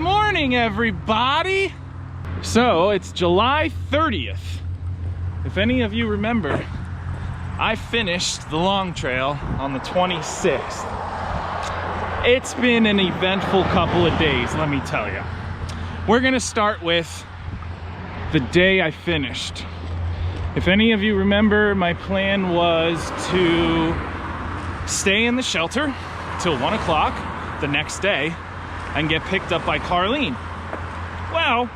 morning, everybody. So it's July 30th. If any of you remember, I finished the long trail on the 26th. It's been an eventful couple of days, let me tell you. We're gonna start with the day I finished. If any of you remember, my plan was to stay in the shelter till 1 o'clock the next day and get picked up by Carlene. Well,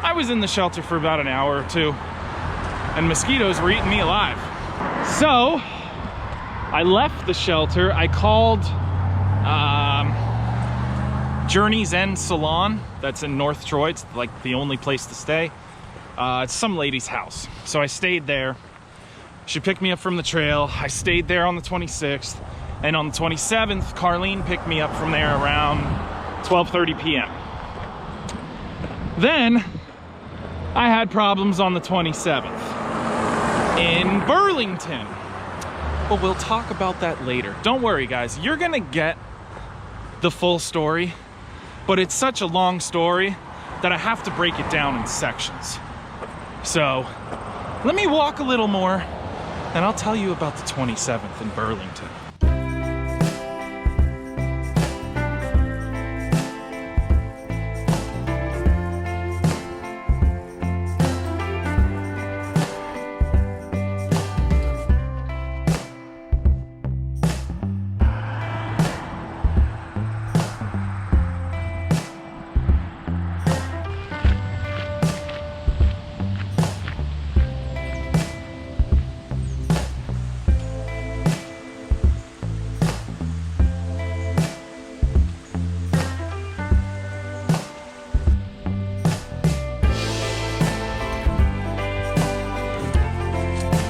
I was in the shelter for about an hour or two and mosquitoes were eating me alive. So I left the shelter. I called Journey's End Salon that's in North Troy. It's like the only place to stay. It's some lady's house. So I stayed there. She picked me up from the trail. I stayed there on the 26th. And on the 27th, Carlene picked me up from there around 12:30 p.m. Then I had problems on the 27th in Burlington. But we'll talk about that later. Don't worry, guys. You're gonna get the full story, but it's such a long story that I have to break it down in sections. So let me walk a little more and I'll tell you about the 27th in Burlington.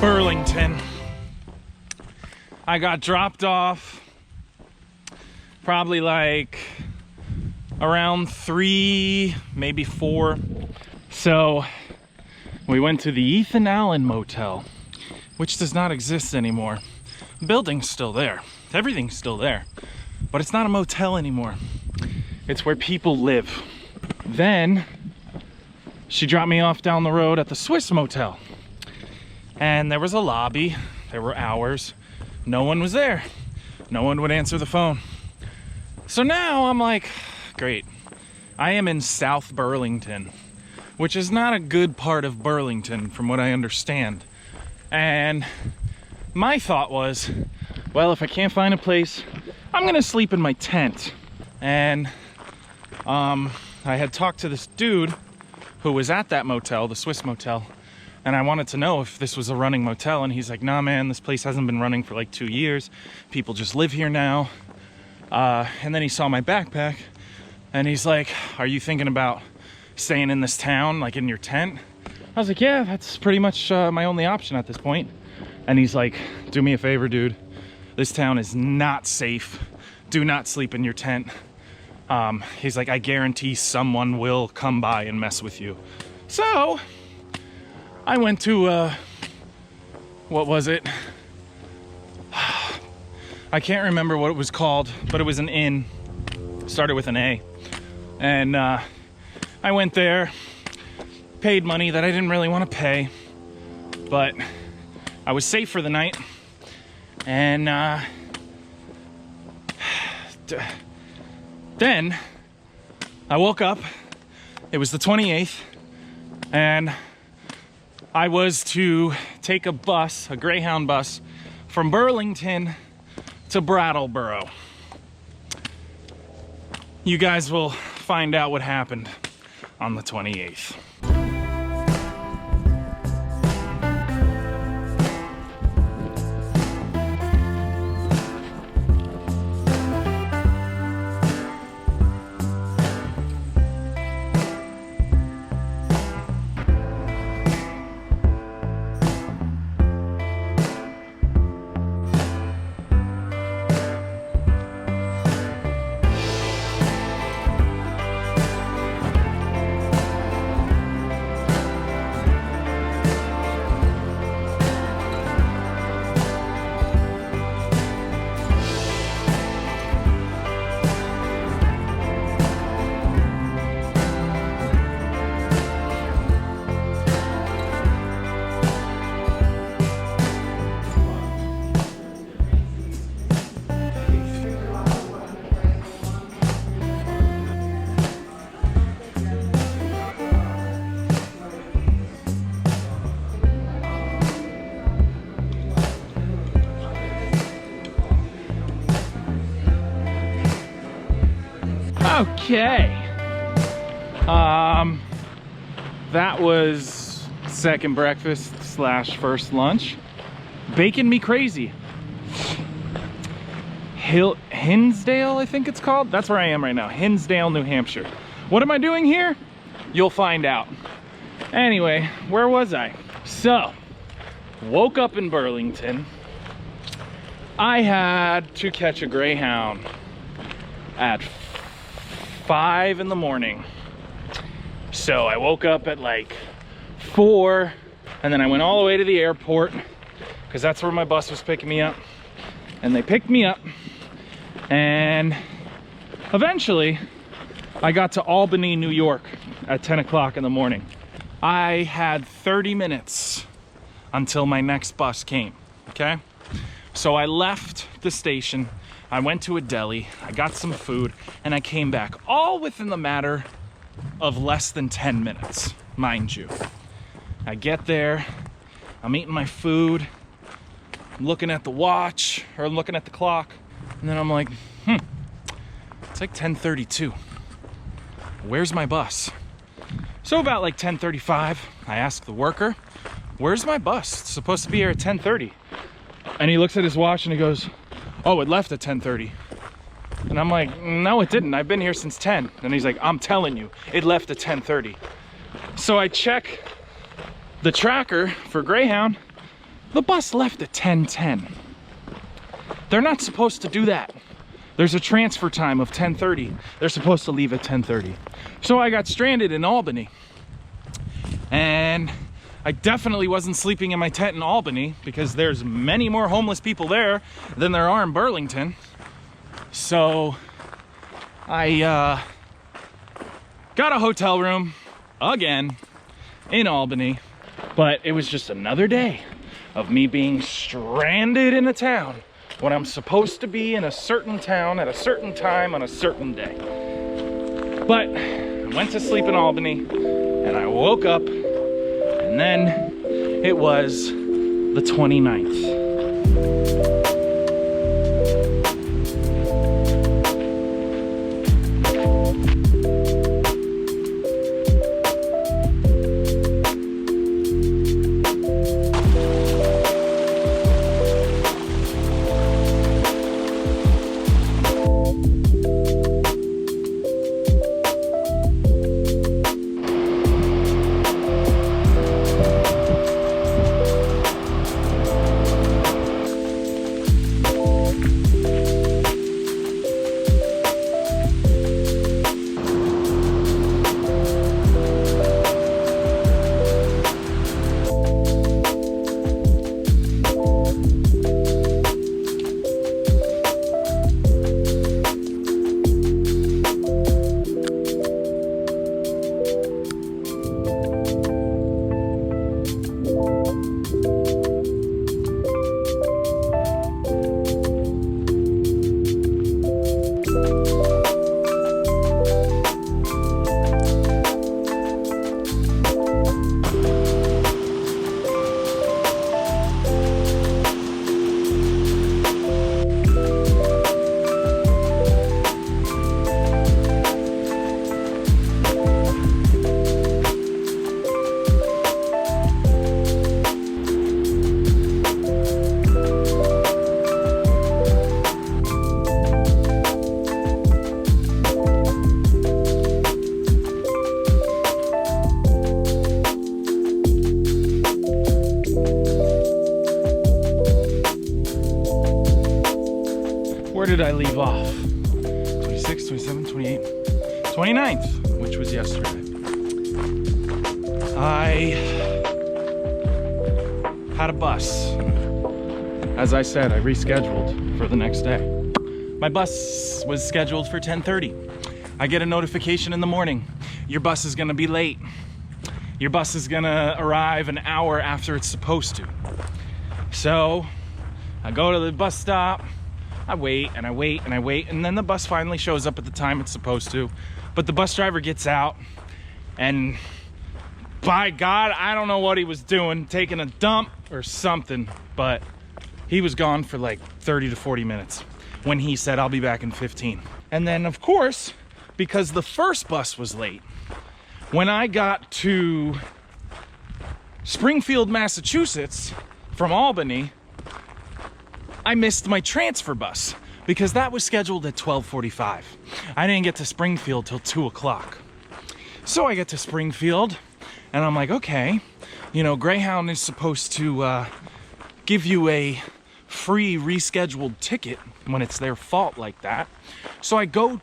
Burlington. I got dropped off probably like around 3, maybe 4. So we went to the Ethan Allen Motel, which does not exist anymore. The building's still there. Everything's still there. But it's not a motel anymore. It's where people live. Then she dropped me off down the road at the Swiss Motel. And there was a lobby, there were hours, no one was there. No one would answer the phone. So now I'm like, great. I am in South Burlington, which is not a good part of Burlington from what I understand. And my thought was, well, if I can't find a place, I'm gonna sleep in my tent. And I had talked to this dude who was at that motel, the Swiss Motel, and I wanted to know if this was a running motel, and he's like, nah, man, this place hasn't been running for like 2 years. People just live here now. And then he saw my backpack, and he's like, are you thinking about staying in this town, like in your tent? I was like, yeah, that's pretty much my only option at this point. And he's like, do me a favor, dude. This town is not safe. Do not sleep in your tent. He's like, I guarantee someone will come by and mess with you. So I went to, what was it? I can't remember what it was called, but it was an inn. Started with an A. And I went there, paid money that I didn't really want to pay, but I was safe for the night. And then I woke up. It was the 28th, and I was to take a bus, a Greyhound bus, from Burlington to Brattleboro. You guys will find out what happened on the 28th. Okay. That was second breakfast slash first lunch. Baking me crazy. Hinsdale, I think it's called. That's where I am right now. Hinsdale, New Hampshire. What am I doing here? You'll find out. Anyway, where was I? So, woke up in Burlington. I had to catch a Greyhound at 5 in the morning. So I woke up at like 4, and then I went all the way to the airport because that's where my bus was picking me up. And they picked me up, and eventually I got to Albany, New York at 10 o'clock in the morning. I had 30 minutes until my next bus came, okay? So I left the station, I went to a deli, I got some food, and I came back, all within the matter of less than 10 minutes, mind you. I get there, I'm eating my food, I'm looking at the watch, or I'm looking at the clock, and then I'm like, it's like 10:32. Where's my bus? So about like 10:35, I ask the worker, where's my bus? It's supposed to be here at 10:30. And he looks at his watch and he goes, oh, it left at 10:30. And I'm like, no, it didn't. I've been here since 10. And he's like, I'm telling you, it left at 10:30. So I check the tracker for Greyhound. The bus left at 10:10. They're not supposed to do that. There's a transfer time of 10:30. They're supposed to leave at 10:30. So I got stranded in Albany. And I definitely wasn't sleeping in my tent in Albany because there's many more homeless people there than there are in Burlington. So I got a hotel room again in Albany, but it was just another day of me being stranded in a town when I'm supposed to be in a certain town at a certain time on a certain day. But I went to sleep in Albany and I woke up, and then it was the 29th. Where did I leave off? 26, 27, 28, 29th, which was yesterday. I had a bus. As I said, I rescheduled for the next day. My bus was scheduled for 10:30. I get a notification in the morning. Your bus is gonna be late. Your bus is gonna arrive an hour after it's supposed to. So I go to the bus stop. I wait and I wait and I wait, and then the bus finally shows up at the time it's supposed to. But the bus driver gets out, and by God, I don't know what he was doing, taking a dump or something, but he was gone for like 30 to 40 minutes when he said, I'll be back in 15. And then, of course, because the first bus was late. When I got to Springfield, Massachusetts from Albany, I missed my transfer bus because that was scheduled at 12:45. I didn't get to Springfield till 2 o'clock. So I get to Springfield and I'm like, okay, you know, Greyhound is supposed to give you a free rescheduled ticket when it's their fault like that. So I go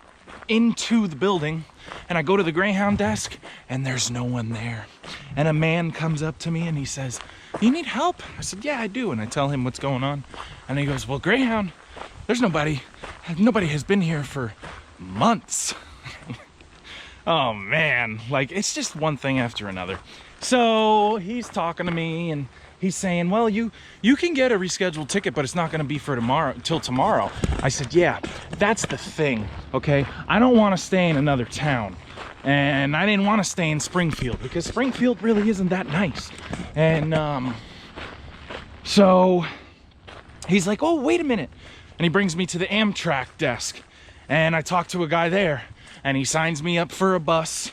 into the building and I go to the Greyhound desk and there's no one there. And a man comes up to me and he says, "You need help?" I said, "Yeah, I do." And I tell him what's going on. And he goes, "Well, Greyhound, there's nobody has been here for months." Oh man, like it's just one thing after another. So he's talking to me and he's saying, "Well, you can get a rescheduled ticket, but it's not going to be for tomorrow, till tomorrow." I said, "Yeah, that's the thing, okay? I don't want to stay in another town. And I didn't want to stay in Springfield because Springfield really isn't that nice." And so he's like, "Oh, wait a minute." And he brings me to the Amtrak desk. And I talk to a guy there. And he signs me up for a bus.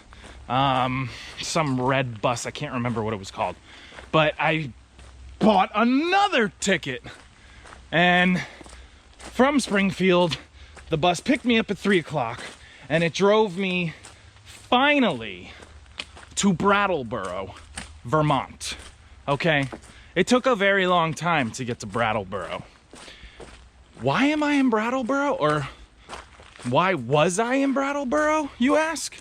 Some red bus. I can't remember what it was called. But I bought another ticket. And from Springfield, the bus picked me up at 3 o'clock. And it drove me finally to Brattleboro, Vermont. Okay? It took a very long time to get to Brattleboro. Why am I in Brattleboro? Or why was I in Brattleboro, you ask?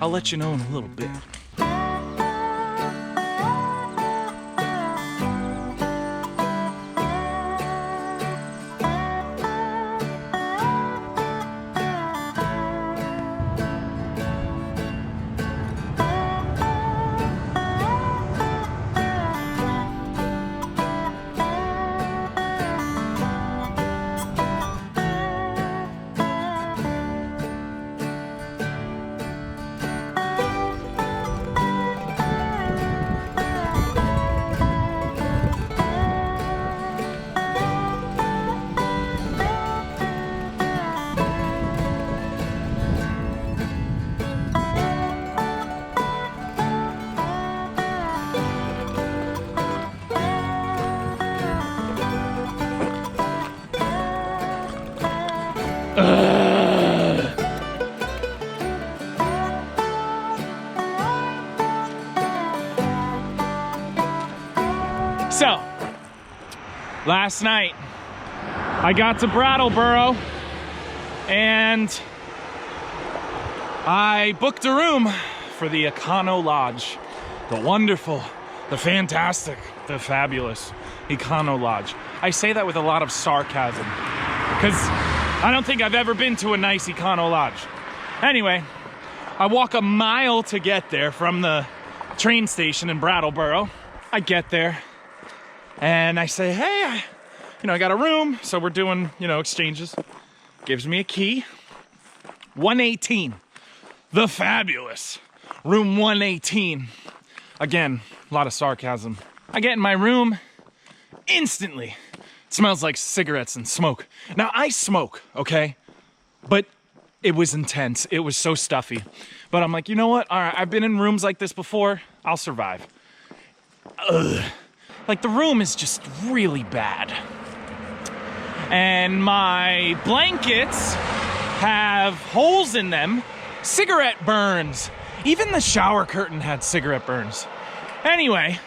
I'll let you know in a little bit. So, last night, I got to Brattleboro and I booked a room for the Econo Lodge. The wonderful, the fantastic, the fabulous Econo Lodge. I say that with a lot of sarcasm because I don't think I've ever been to a nice Econo Lodge. Anyway, I walk a mile to get there from the train station in Brattleboro. I get there. And I say, "Hey, I got a room." So we're doing, exchanges. Gives me a key. 118. The fabulous. Room 118. Again, a lot of sarcasm. I get in my room. Instantly. It smells like cigarettes and smoke. Now, I smoke, okay? But it was intense. It was so stuffy. But I'm like, you know what? All right, I've been in rooms like this before. I'll survive. Ugh. Like, the room is just really bad. And my blankets have holes in them. Cigarette burns. Even the shower curtain had cigarette burns. Anyway,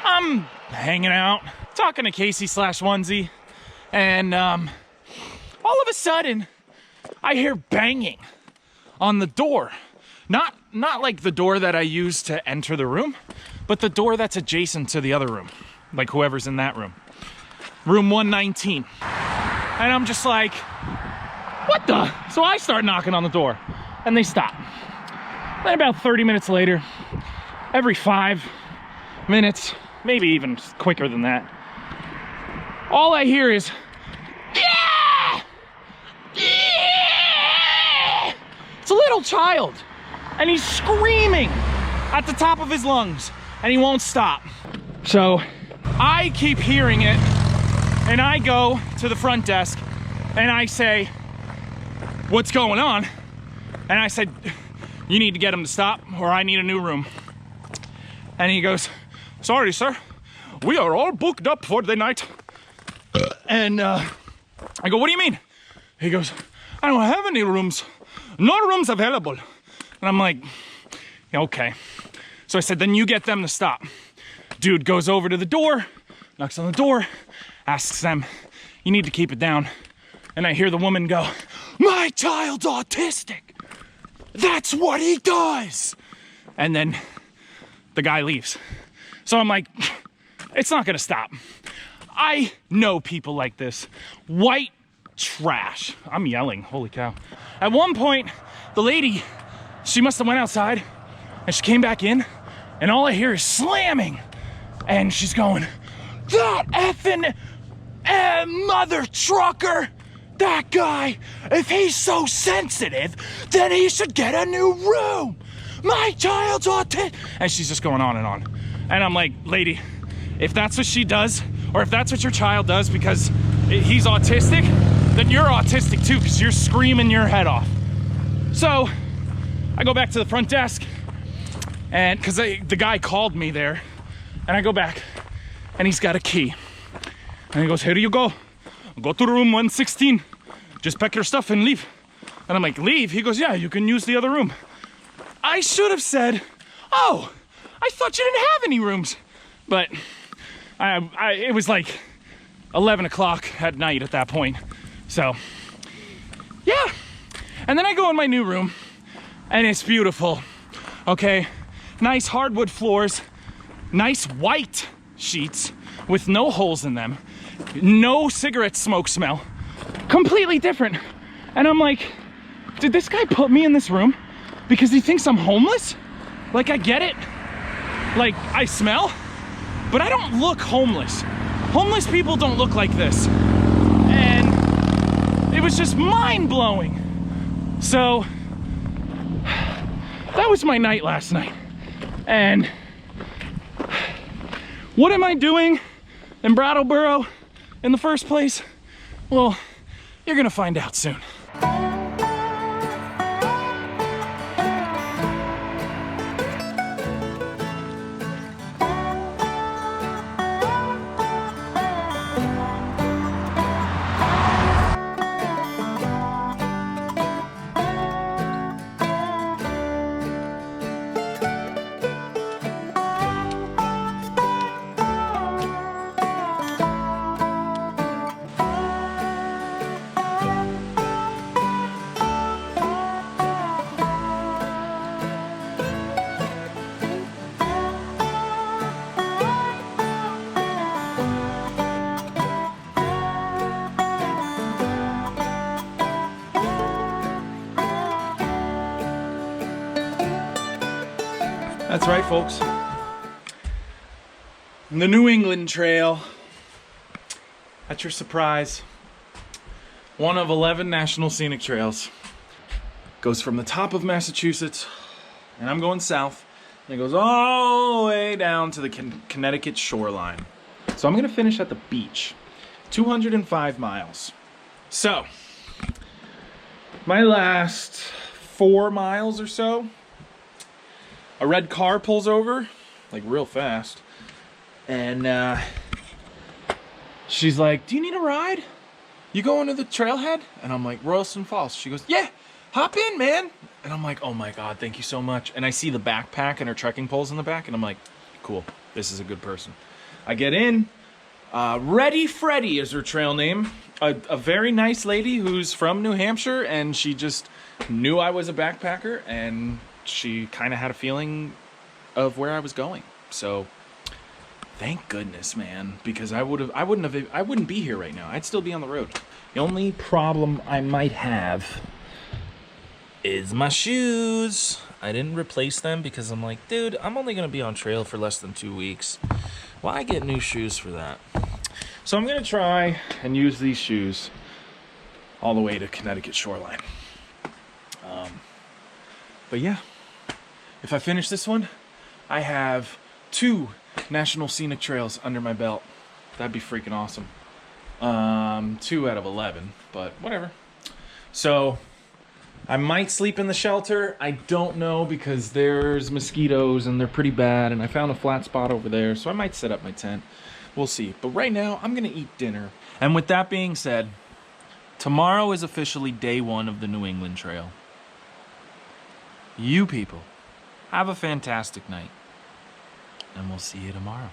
I'm hanging out, talking to Casey/Onesie. And all of a sudden, I hear banging on the door. Not like the door that I use to enter the room, but the door that's adjacent to the other room, like whoever's in that room. Room 119. And I'm just like, what the? So I start knocking on the door, and they stop. Then about 30 minutes later, every 5 minutes, maybe even quicker than that, all I hear is, "Yeah! Yeah!" It's a little child, and he's screaming at the top of his lungs, and he won't stop. So I keep hearing it, and I go to the front desk, and I say, "What's going on?" And I said, you need to get him to stop or I need a new room. And he goes, sorry, sir. We are all booked up for the night. And I go, what do you mean? He goes, I don't have any rooms. No rooms available. And I'm like, okay. So I said, then you get them to stop. Dude goes over to the door, knocks on the door, asks them, you need to keep it down. And I hear the woman go, my child's autistic. That's what he does. And then the guy leaves. So I'm like, it's not gonna stop. I know people like this. White trash. I'm yelling, holy cow. At one point, the lady, she must have went outside and she came back in and all I hear is slamming. And she's going, that effing mother trucker, that guy, if he's so sensitive, then he should get a new room. My child's autistic. And she's just going on and on. And I'm like, lady, if that's what she does, or if that's what your child does because he's autistic, then you're autistic too, because you're screaming your head off. So I go back to the front desk, and because the guy called me there, and I go back, and he's got a key. And he goes, here you go. Go to room 116. Just pack your stuff and leave. And I'm like, leave? He goes, yeah, you can use the other room. I should have said, oh, I thought you didn't have any rooms. But it was like 11 o'clock at night at that point. So, yeah. And then I go in my new room, and it's beautiful. Okay, nice hardwood floors, nice white sheets with no holes in them, no cigarette smoke smell, completely different. And I'm like, did this guy put me in this room because he thinks I'm homeless? Like, I get it, like I smell, but I don't look homeless. Homeless people don't look like this. And it was just mind-blowing. So that was my night last night. And what am I doing in Brattleboro in the first place? Well, you're gonna find out soon. That's right, folks. The New England Trail. That's your surprise. One of 11 national scenic trails. Goes from the top of Massachusetts, and I'm going south, and it goes all the way down to the Connecticut shoreline. So I'm gonna finish at the beach. 205 miles. So, my last 4 miles or so, a red car pulls over, like real fast, and she's like, do you need a ride? You going to the trailhead? And I'm like, Royalston Falls. She goes, yeah, hop in, man. And I'm like, oh my God, thank you so much. And I see the backpack and her trekking poles in the back, and I'm like, cool, this is a good person. I get in, Ready Freddy is her trail name. A very nice lady who's from New Hampshire, and she just knew I was a backpacker, and she kind of had a feeling of where I was going. So thank goodness, man, because I wouldn't be here right now. I'd still be on the road. The only problem I might have is my shoes. I didn't replace them because I'm like, dude, I'm only gonna be on trail for less than 2 weeks. Why get new shoes for that? So I'm gonna try and use these shoes all the way to Connecticut shoreline. But yeah, if I finish this one, I have 2 national scenic trails under my belt. That'd be freaking awesome. 2 out of 11, but whatever. So I might sleep in the shelter. I don't know because there's mosquitoes and they're pretty bad. And I found a flat spot over there, so I might set up my tent. We'll see. But right now, I'm going to eat dinner. And with that being said, tomorrow is officially day 1 of the New England Trail. You people, have a fantastic night. And we'll see you tomorrow.